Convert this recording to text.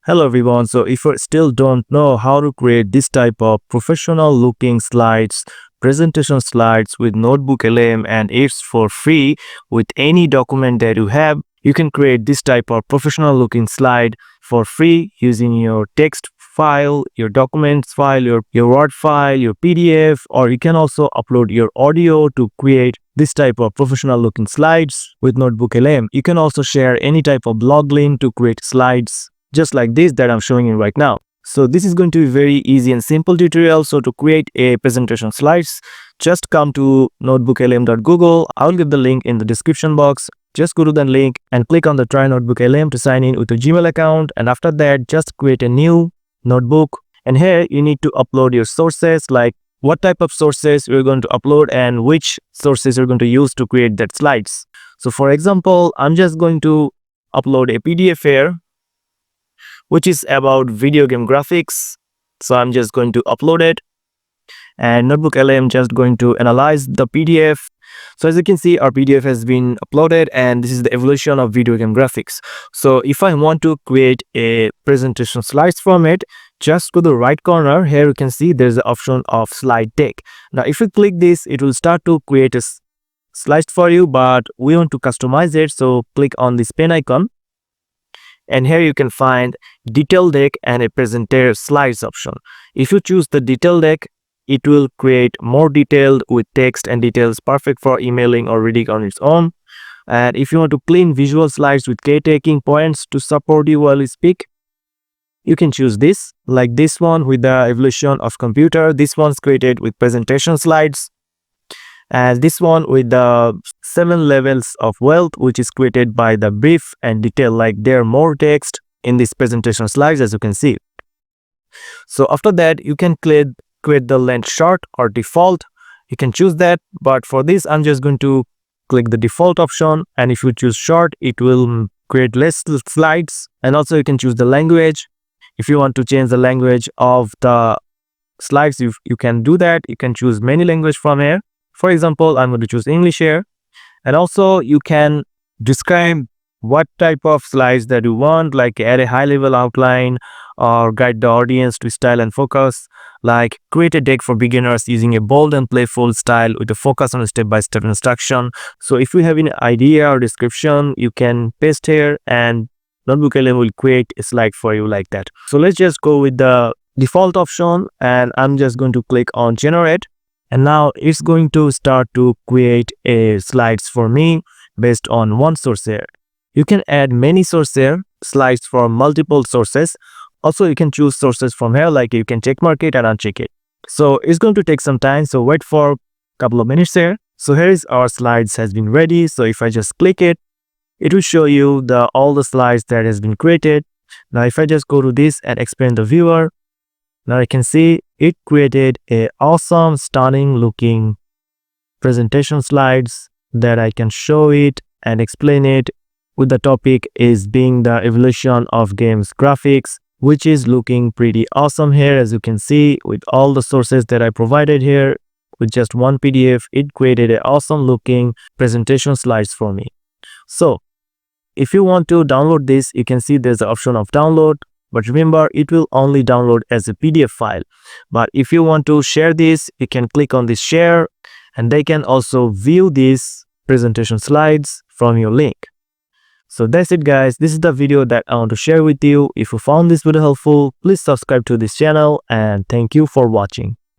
Hello everyone, so if you still don't know how to create this type of professional looking slides, presentation slides with NotebookLM, and it's for free with any document that you have, you can create this type of professional looking slide for free using your text file, your documents file, your Word file, your PDF, or you can also upload your audio to create this type of professional looking slides with NotebookLM. You can also share any type of blog link to create slides just like this that I'm showing you right now. So this is going to be very easy and simple tutorial. So to create a presentation slides, just come to notebooklm.google. I'll give the link in the description box. Just go to the link and click on the try NotebookLM to sign in with your Gmail account. And after that, just create a new notebook. And here you need to upload your sources, like what type of sources you're going to upload and which sources you're going to use to create that slides. So for example, I'm just going to upload a PDF here, which is about video game graphics. So I'm just going to upload it, and NotebookLM just going to analyze the PDF. So as you can see, our PDF has been uploaded, and this is the evolution of video game graphics. So if I want to create a presentation slides from it, just go to the right corner. Here you can see there's the option of slide deck. Now if you click this, it will start to create a slides for you, but we want to customize it. So click on this pen icon. And here you can find detail deck and a presenter slides option. If you choose the detail deck, it will create more detailed with text and details, perfect for emailing or reading on its own. And if you want to clean visual slides with key-taking points to support you while you speak, you can choose this, like this one with the evolution of computer. This one's created with presentation slides. And this one with the 7 levels of wealth, which is created by the brief and detail, like there are more text in this presentation slides, as you can see. So after that, you can create the length short or default. You can choose that, but for this I'm just going to click the default option, and if you choose short, it will create less slides. And also you can choose the language. If you want to change the language of the slides, you can do that. You can choose many language from here. For example, I'm going to choose English here. And also you can describe what type of slides that you want, like add a high level outline or guide the audience to style and focus, like create a deck for beginners using a bold and playful style with a focus on a step-by-step instruction. So if you have an idea or description, you can paste here and NotebookLM will create a slide for you like that. So let's just go with the default option, and I'm just going to click on generate. And now it's going to start to create a slides for me based on one source here. You can add many sources here, slides from multiple sources. Also, you can choose sources from here, like you can check mark it and uncheck it. So it's going to take some time. So wait for a couple of minutes here. So here is our slides has been ready. So if I just click it, it will show you all the slides that has been created. Now if I just go to this and explain the viewer, now I can see it created a awesome, stunning looking presentation slides that I can show it and explain it with the topic is being the evolution of games graphics, which is looking pretty awesome here. As you can see, with all the sources that I provided here, with just one PDF, it created an awesome looking presentation slides for me. So if you want to download this, you can see there's the option of download. But remember, it will only download as a PDF file. But if you want to share this, you can click on this share, and they can also view these presentation slides from your link. So that's it guys. This is the video that I want to share with you. If you found this video helpful, please subscribe to this channel, and thank you for watching.